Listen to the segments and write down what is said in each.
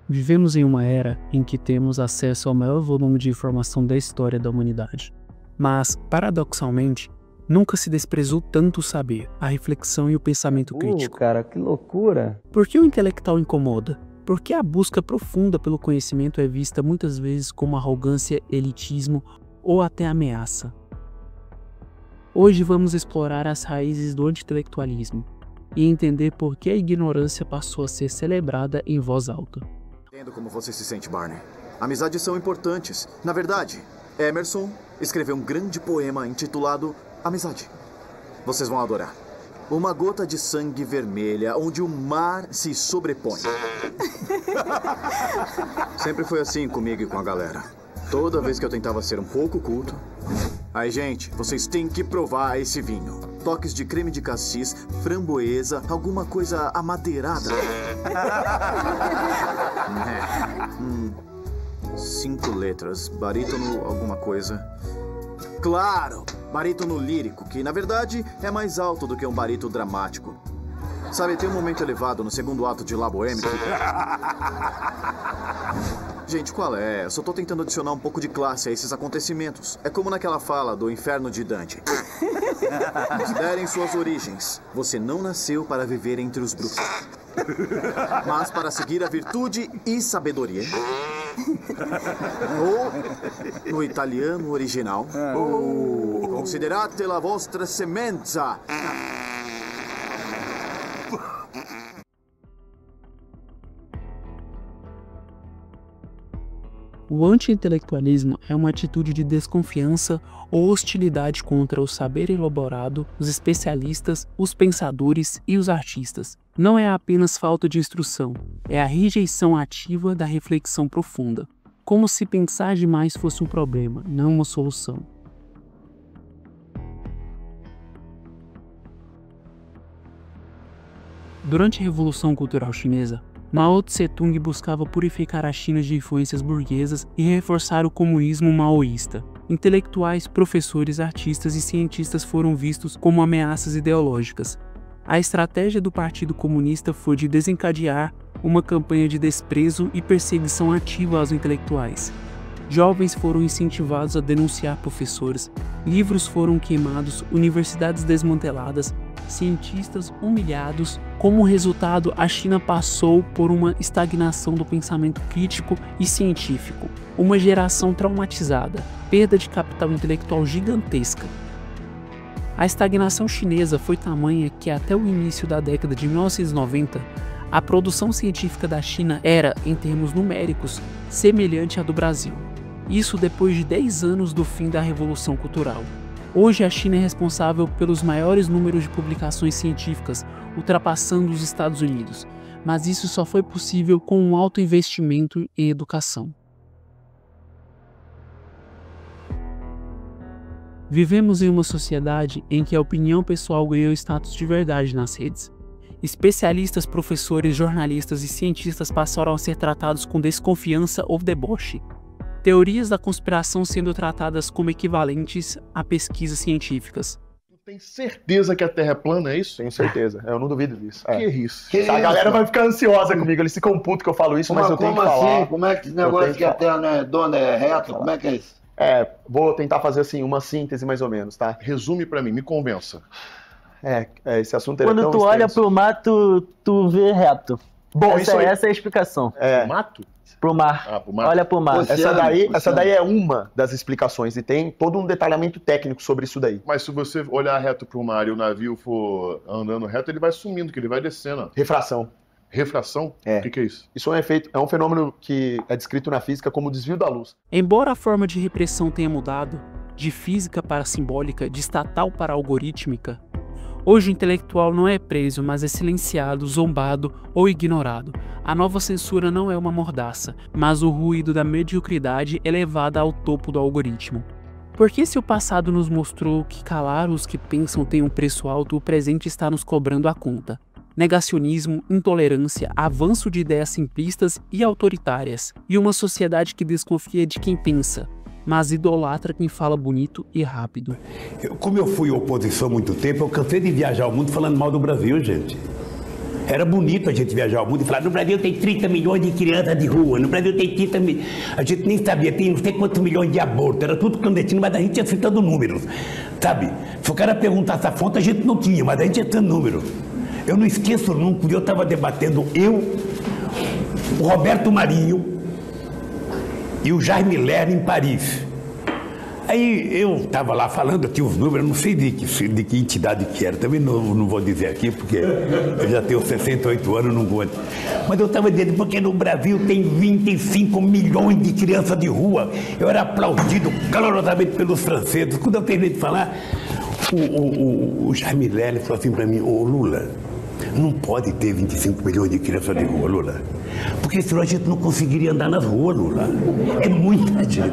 Vivemos em uma era em que temos acesso ao maior volume de informação da história da humanidade. Mas, paradoxalmente, nunca se desprezou tanto o saber, a reflexão e o pensamento crítico. Cara, que loucura! Por que o intelectual incomoda? Por que a busca profunda pelo conhecimento é vista muitas vezes como arrogância, elitismo ou até ameaça? Hoje vamos explorar as raízes do anti-intelectualismo e entender por que a ignorância passou a ser celebrada em voz alta. Entendo como você se sente, Barney. Amizades são importantes. Na verdade, Emerson escreveu um grande poema intitulado Amizade. Vocês vão adorar. Uma gota de sangue vermelha onde o mar se sobrepõe. Sempre foi assim comigo e com a galera. Toda vez que eu tentava ser um pouco culto... Aí, gente, vocês têm que provar esse vinho. Toques de creme de cassis, framboesa, alguma coisa amadeirada. 5 letras, barítono alguma coisa. Claro, barítono lírico, que na verdade é mais alto do que um barítono dramático. Sabe, tem um momento elevado no segundo ato de La Bohème. Gente, qual é? Eu só tô tentando adicionar um pouco de classe a esses acontecimentos. É como naquela fala do Inferno de Dante. Considerem suas origens. Você não nasceu para viver entre os bruxos, mas para seguir a virtude e sabedoria. Ou, no italiano original, considerate la vostra semenza. O anti-intelectualismo é uma atitude de desconfiança ou hostilidade contra o saber elaborado, os especialistas, os pensadores e os artistas. Não é apenas falta de instrução, é a rejeição ativa da reflexão profunda, como se pensar demais fosse um problema, não uma solução. Durante a Revolução Cultural Chinesa, Mao Tse-tung buscava purificar a China de influências burguesas e reforçar o comunismo maoísta. Intelectuais, professores, artistas e cientistas foram vistos como ameaças ideológicas. A estratégia do Partido Comunista foi de desencadear uma campanha de desprezo e perseguição ativa aos intelectuais. Jovens foram incentivados a denunciar professores, livros foram queimados, universidades desmanteladas, cientistas humilhados. Como resultado, a China passou por uma estagnação do pensamento crítico e científico, uma geração traumatizada, perda de capital intelectual gigantesca. A estagnação chinesa foi tamanha que até o início da década de 1990, a produção científica da China era, em termos numéricos, semelhante à do Brasil. Isso depois de 10 anos do fim da Revolução Cultural. Hoje a China é responsável pelos maiores números de publicações científicas, ultrapassando os Estados Unidos, mas isso só foi possível com um alto investimento em educação. Vivemos em uma sociedade em que a opinião pessoal ganhou status de verdade nas redes. Especialistas, professores, jornalistas e cientistas passaram a ser tratados com desconfiança ou deboche. Teorias da conspiração sendo tratadas como equivalentes a pesquisas científicas. Tu tem certeza que a Terra é plana, é isso? Tenho certeza, eu não duvido disso. Que isso? A galera vai ficar ansiosa comigo, eles ficam putos que eu falo isso, mas eu tenho que falar. Assim? Como é que esse negócio que a Terra não é dona, é reto? Como é que é isso? Vou tentar fazer assim, uma síntese mais ou menos, tá? Resume pra mim, me convença. Esse assunto é Quando tão tu olha extenso. pro mar, tu vê reto. Bom, isso aí. Essa é a explicação. Mato? Pro mar. Pro mar. Olha pro mar. Essa daí é uma das explicações e tem todo um detalhamento técnico sobre isso daí. Mas se você olhar reto pro mar e o navio for andando reto, ele vai sumindo, que ele vai descendo. Refração. Refração? O que é isso? Isso é um fenômeno que é descrito na física como desvio da luz. Embora a forma de repressão tenha mudado, de física para simbólica, de estatal para algorítmica, hoje o intelectual não é preso, mas é silenciado, zombado ou ignorado. A nova censura não é uma mordaça, mas o ruído da mediocridade é levado ao topo do algoritmo. Porque se o passado nos mostrou que calar os que pensam tem um preço alto, o presente está nos cobrando a conta. Negacionismo, intolerância, avanço de ideias simplistas e autoritárias, e uma sociedade que desconfia de quem pensa, mas idolatra quem fala bonito e rápido. Como eu fui oposição há muito tempo, eu cansei de viajar o mundo falando mal do Brasil, gente. Era bonito a gente viajar ao mundo e falar, no Brasil tem 30 milhões de crianças de rua, no Brasil tem 30 milhões, a gente nem sabia, tem não sei quantos milhões de abortos, era tudo clandestino, mas a gente ia citando números, sabe? Se o cara perguntasse a fonte, a gente não tinha, mas a gente ia citando números. Eu não esqueço nunca, eu estava debatendo, o Roberto Marinho e o Jaime Lerner em Paris. Aí eu estava lá falando aqui os números, não sei de que entidade que era, também não vou dizer aqui, porque eu já tenho 68 anos, não vou. Mas eu estava dizendo, porque no Brasil tem 25 milhões de crianças de rua. Eu era aplaudido calorosamente pelos franceses. Quando eu terminei de falar, o Jaime Lerner falou assim para mim, ô Lula, não pode ter 25 milhões de crianças de rua, Lula. Porque senão a gente não conseguiria andar nas ruas, Lula. É muita gente.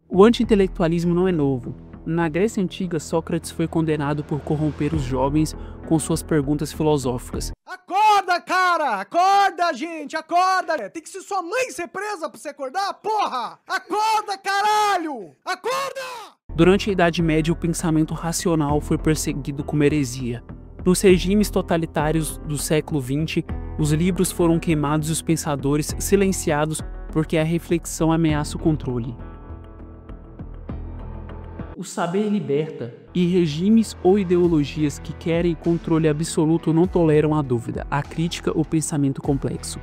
O anti-intelectualismo não é novo. Na Grécia Antiga, Sócrates foi condenado por corromper os jovens com suas perguntas filosóficas. Acorda, cara! Acorda, gente! Acorda! Tem que ser sua mãe ser presa pra você acordar, porra! Acorda, caralho! Acorda! Durante a Idade Média, o pensamento racional foi perseguido como heresia. Nos regimes totalitários do século XX, os livros foram queimados e os pensadores silenciados porque a reflexão ameaça o controle. O saber liberta, e regimes ou ideologias que querem controle absoluto não toleram a dúvida, a crítica ou pensamento complexo.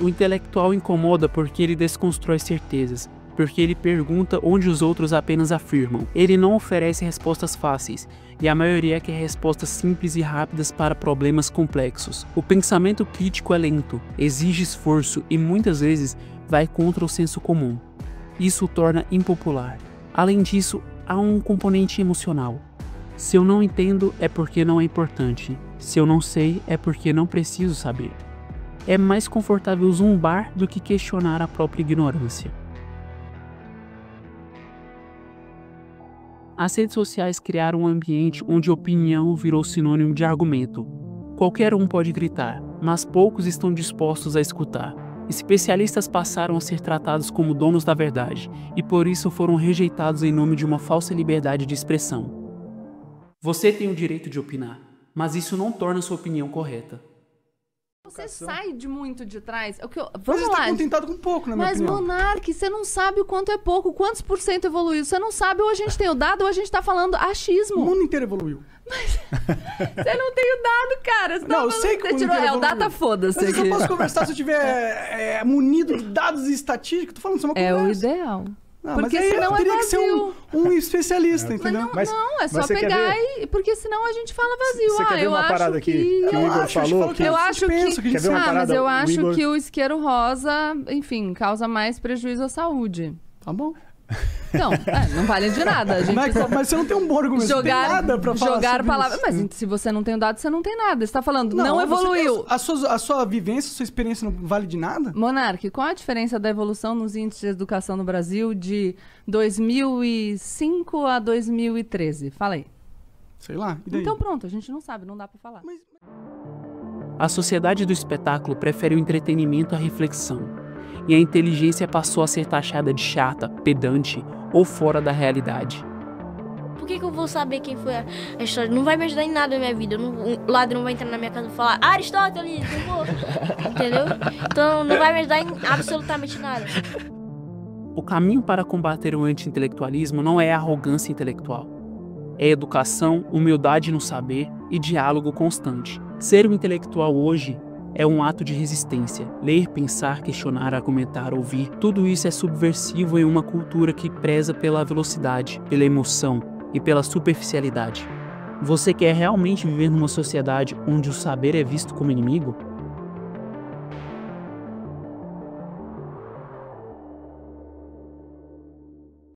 O intelectual incomoda porque ele desconstrói certezas, porque ele pergunta onde os outros apenas afirmam. Ele não oferece respostas fáceis, e a maioria quer respostas simples e rápidas para problemas complexos. O pensamento crítico é lento, exige esforço e muitas vezes vai contra o senso comum. Isso o torna impopular. Além disso, há um componente emocional. Se eu não entendo, é porque não é importante. Se eu não sei, é porque não preciso saber. É mais confortável zombar do que questionar a própria ignorância. As redes sociais criaram um ambiente onde opinião virou sinônimo de argumento. Qualquer um pode gritar, mas poucos estão dispostos a escutar. Especialistas passaram a ser tratados como donos da verdade, e por isso foram rejeitados em nome de uma falsa liberdade de expressão. Você tem o direito de opinar, mas isso não torna sua opinião correta. Você sai de trás. Vamos Mas lá. tá contentado com pouco, na minha opinião. Mas, Monark, você não sabe o quanto é pouco, quantos por cento evoluiu. Você não sabe, ou a gente tem o dado, ou a gente tá falando achismo. O mundo inteiro evoluiu. Você não tem o dado, cara. Você Não, eu sei que o mundo tirou. inteiro É, o evoluiu. data foda-se. Mas eu só aqui. posso conversar se eu tiver munido de dados e estatísticas. Tô falando isso é uma É conversa. o ideal. Não, Porque mas aí senão teria é que ser vazio. um especialista, entendeu? Não, é só pegar e... Porque senão a gente fala vazio. Você quer ver uma parada aqui que o Igor falou? Eu acho que... Quer ver uma parada? Mas eu acho Igor... que o isqueiro rosa, enfim, causa mais prejuízo à saúde. Tá bom. Então, não vale de nada. A gente Mas você não tem um bom argumento, você tem nada pra falar sobre palavras. isso. Mas se você não tem o dado, você não tem nada. Você tá falando, não evoluiu. A sua vivência, a sua experiência não vale de nada? Monark, qual a diferença da evolução nos índices de educação no Brasil de 2005 a 2013? Fala aí. Sei lá, e daí? Então pronto, a gente não sabe, não dá pra falar. A sociedade do espetáculo prefere o entretenimento à reflexão, e a inteligência passou a ser taxada de chata, pedante ou fora da realidade. Por que eu vou saber quem foi a história? Não vai me ajudar em nada na minha vida. O ladrão vai entrar na minha casa e falar Aristóteles, não vou. Entendeu? Então não vai me ajudar em absolutamente nada. O caminho para combater o anti-intelectualismo não é a arrogância intelectual. É educação, humildade no saber e diálogo constante. Ser um intelectual hoje é um ato de resistência. Ler, pensar, questionar, argumentar, ouvir, tudo isso é subversivo em uma cultura que preza pela velocidade, pela emoção e pela superficialidade. Você quer realmente viver numa sociedade onde o saber é visto como inimigo?